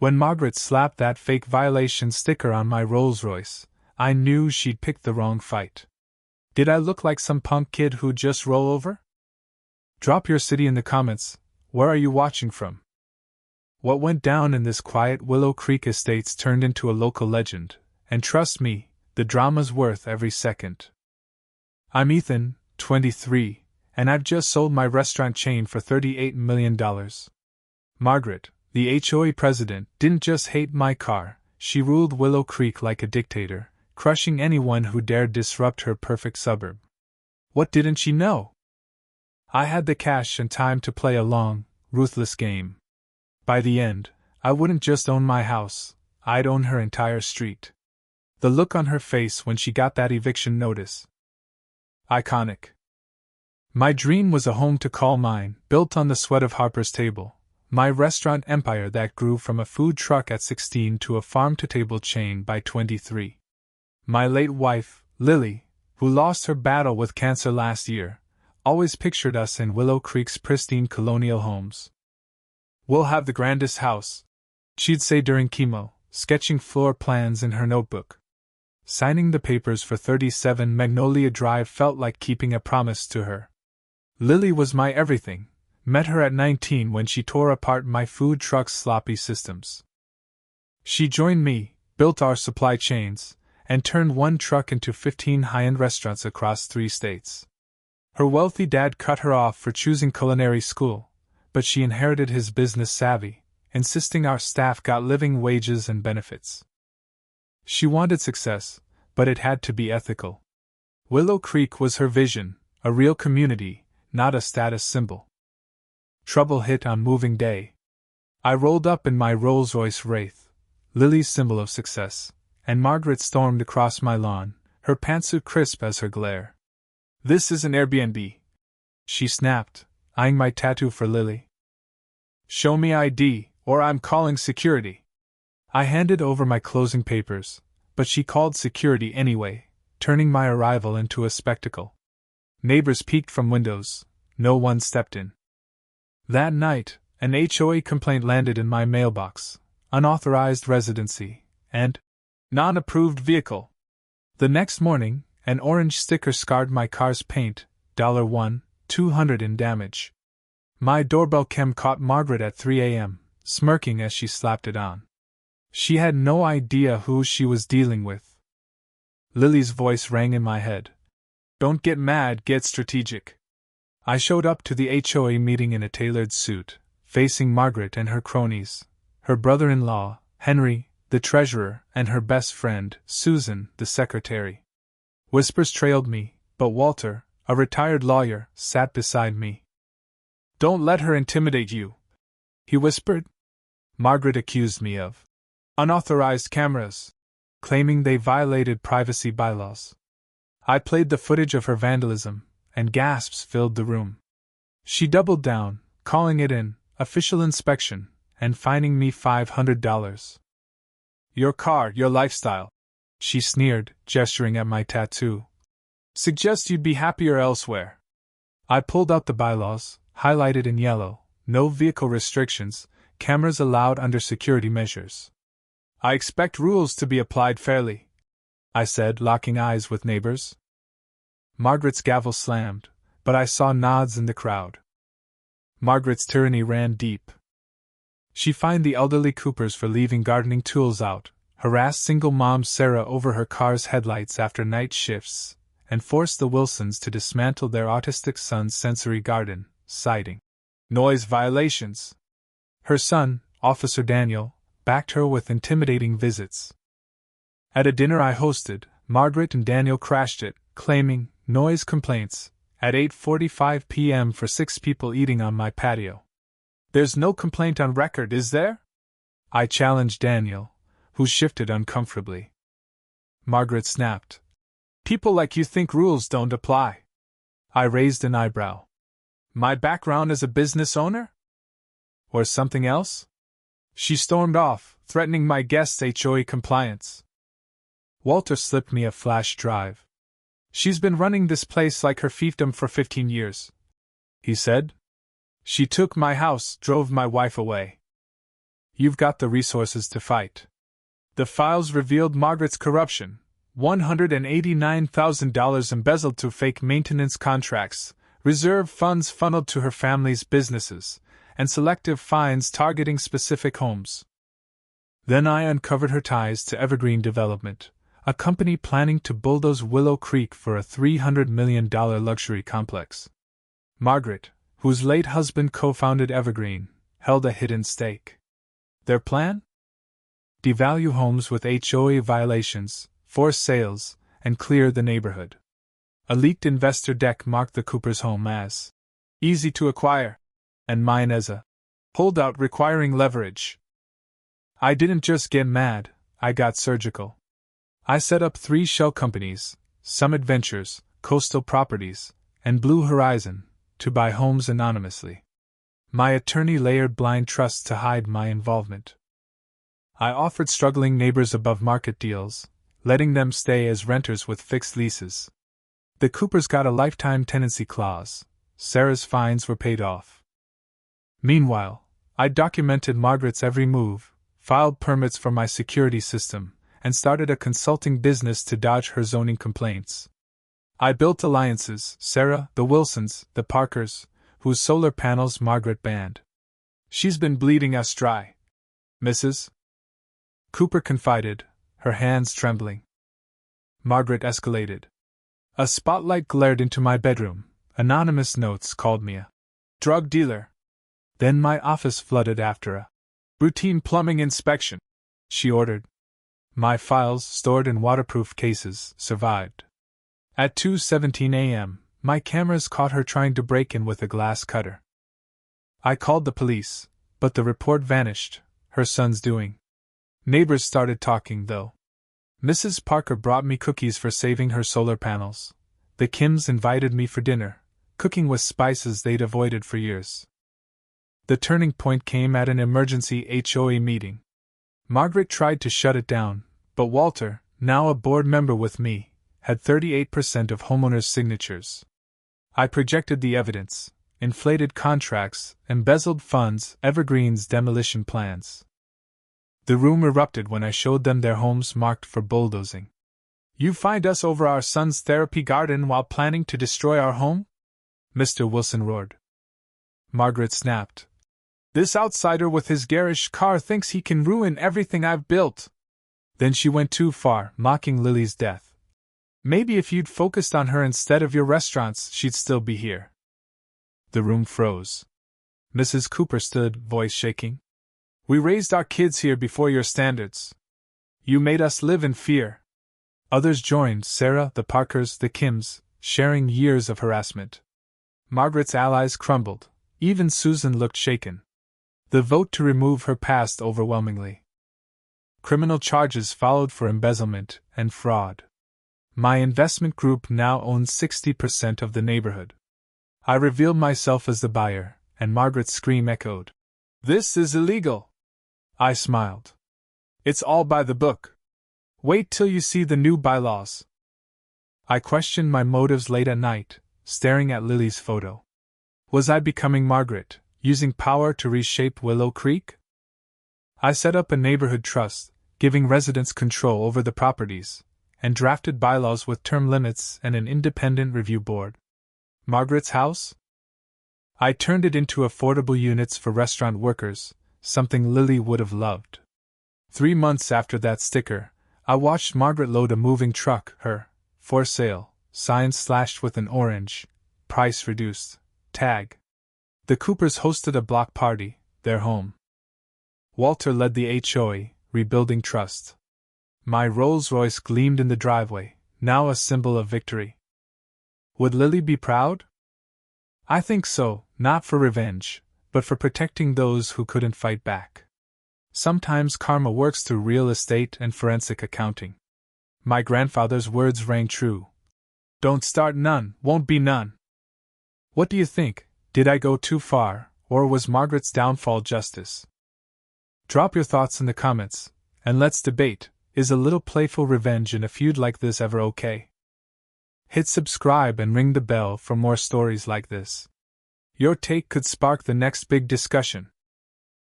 When Margaret slapped that fake violation sticker on my Rolls-Royce, I knew she'd picked the wrong fight. Did I look like some punk kid who'd just roll over? Drop your city in the comments. Where are you watching from? What went down in this quiet Willow Creek Estates turned into a local legend, and trust me, the drama's worth every second. I'm Ethan, 23, and I've just sold my restaurant chain for $38 million. Margaret, the HOA president, didn't just hate my car, she ruled Willow Creek like a dictator, crushing anyone who dared disrupt her perfect suburb. What didn't she know? I had the cash and time to play a long, ruthless game. By the end, I wouldn't just own my house, I'd own her entire street. The look on her face when she got that eviction notice. Iconic. My dream was a home to call mine, built on the sweat of Harper's table. My restaurant empire that grew from a food truck at 16 to a farm-to-table chain by 23. My late wife, Lily, who lost her battle with cancer last year, always pictured us in Willow Creek's pristine colonial homes. We'll have the grandest house, she'd say during chemo, sketching floor plans in her notebook. Signing the papers for 37 Magnolia Drive felt like keeping a promise to her. Lily was my everything. Met her at 19 when she tore apart my food truck's sloppy systems. She joined me, built our supply chains, and turned one truck into 15 high-end restaurants across 3 states. Her wealthy dad cut her off for choosing culinary school, but she inherited his business savvy, insisting our staff got living wages and benefits. She wanted success, but it had to be ethical. Willow Creek was her vision, a real community, not a status symbol. Trouble hit on moving day. I rolled up in my Rolls-Royce Wraith, Lily's symbol of success, and Margaret stormed across my lawn, her pantsuit crisp as her glare. "This is an Airbnb," she snapped, eyeing my tattoo for Lily. "Show me ID, or I'm calling security." I handed over my closing papers, but she called security anyway, turning my arrival into a spectacle. Neighbors peeked from windows, no one stepped in. That night, an HOA complaint landed in my mailbox: unauthorized residency, and non-approved vehicle. The next morning, an orange sticker scarred my car's paint, $1, $200 in damage. My doorbell cam caught Margaret at 3 a.m., smirking as she slapped it on. She had no idea who she was dealing with. Lily's voice rang in my head. "Don't get mad, get strategic." I showed up to the HOA meeting in a tailored suit, facing Margaret and her cronies, her brother-in-law, Henry, the treasurer, and her best friend, Susan, the secretary. Whispers trailed me, but Walter, a retired lawyer, sat beside me. "Don't let her intimidate you," he whispered. Margaret accused me of unauthorized cameras, claiming they violated privacy bylaws. I played the footage of her vandalism, and gasps filled the room. She doubled down, calling it an official inspection, and fining me $500. "Your car, your lifestyle," she sneered, gesturing at my tattoo. "Suggest you'd be happier elsewhere." I pulled out the bylaws, highlighted in yellow: no vehicle restrictions, cameras allowed under security measures. "I expect rules to be applied fairly," I said, locking eyes with neighbors. Margaret's gavel slammed, but I saw nods in the crowd. Margaret's tyranny ran deep. She fined the elderly Coopers for leaving gardening tools out, harassed single mom Sarah over her car's headlights after night shifts, and forced the Wilsons to dismantle their autistic son's sensory garden, citing noise violations. Her son, Officer Daniel, backed her with intimidating visits. At a dinner I hosted, Margaret and Daniel crashed it, claiming noise complaints at 8:45 p.m. for 6 people eating on my patio. "There's no complaint on record, is there?" I challenged Daniel, who shifted uncomfortably. Margaret snapped. "People like you think rules don't apply." I raised an eyebrow. "My background as a business owner? Or something else?" She stormed off, threatening my guests' HOA compliance. Walter slipped me a flash drive. "She's been running this place like her fiefdom for 15 years, he said. "She took my house, drove my wife away." You've got the resources to fight. The files revealed Margaret's corruption, $189,000 embezzled to fake maintenance contracts, reserve funds funneled to her family's businesses, and selective fines targeting specific homes. Then I uncovered her ties to Evergreen Development, a company planning to bulldoze Willow Creek for a $300 million luxury complex. Margaret, whose late husband co-founded Evergreen, held a hidden stake. Their plan? Devalue homes with HOA violations, force sales, and clear the neighborhood. A leaked investor deck marked the Coopers' home as easy to acquire, and mine as a holdout requiring leverage. I didn't just get mad, I got surgical. I set up 3 shell companies, Summit Ventures, Coastal Properties, and Blue Horizon, to buy homes anonymously. My attorney layered blind trusts to hide my involvement. I offered struggling neighbors above-market deals, letting them stay as renters with fixed leases. The Coopers got a lifetime tenancy clause. Sarah's fines were paid off. Meanwhile, I documented Margaret's every move, filed permits for my security system, and started a consulting business to dodge her zoning complaints. I built alliances: Sarah, the Wilsons, the Parkers, whose solar panels Margaret banned. She's been bleeding us dry, Mrs. Cooper confided, her hands trembling. Margaret escalated. A spotlight glared into my bedroom. Anonymous notes called me a drug dealer. Then my office flooded after a routine plumbing inspection, she ordered. My files, stored in waterproof cases, survived. At 2:17 a.m., my cameras caught her trying to break in with a glass cutter. I called the police, but the report vanished, her son's doing. Neighbors started talking, though. Mrs. Parker brought me cookies for saving her solar panels. The Kims invited me for dinner, cooking with spices they'd avoided for years. The turning point came at an emergency HOA meeting. Margaret tried to shut it down, but Walter, now a board member with me, had 38% of homeowners' signatures. I projected the evidence: inflated contracts, embezzled funds, Evergreen's demolition plans. The room erupted when I showed them their homes marked for bulldozing. You fined us over our son's therapy garden while planning to destroy our home? Mr. Wilson roared. Margaret snapped. This outsider with his garish car thinks he can ruin everything I've built. Then she went too far, mocking Lily's death. Maybe if you'd focused on her instead of your restaurants, she'd still be here. The room froze. Mrs. Cooper stood, voice shaking. We raised our kids here before your standards. You made us live in fear. Others joined: Sarah, the Parkers, the Kims, sharing years of harassment. Margaret's allies crumbled. Even Susan looked shaken. The vote to remove her passed overwhelmingly. Criminal charges followed for embezzlement and fraud. My investment group now owns 60% of the neighborhood. I revealed myself as the buyer, and Margaret's scream echoed. This is illegal. I smiled. It's all by the book. Wait till you see the new bylaws. I questioned my motives late at night, staring at Lily's photo. Was I becoming Margaret, using power to reshape Willow Creek? I set up a neighborhood trust, giving residents control over the properties, and drafted bylaws with term limits and an independent review board. Margaret's house? I turned it into affordable units for restaurant workers, something Lily would have loved. 3 months after that sticker, I watched Margaret load a moving truck, her for sale sign slashed with an orange, price reduced, tag. The Coopers hosted a block party, their home. Walter led the HOA, rebuilding trust. My Rolls-Royce gleamed in the driveway, now a symbol of victory. Would Lily be proud? I think so, not for revenge, but for protecting those who couldn't fight back. Sometimes karma works through real estate and forensic accounting. My grandfather's words rang true. Don't start none, won't be none. What do you think? Did I go too far, or was Margaret's downfall justice? Drop your thoughts in the comments, and let's debate. Is a little playful revenge in a feud like this ever okay? Hit subscribe and ring the bell for more stories like this. Your take could spark the next big discussion.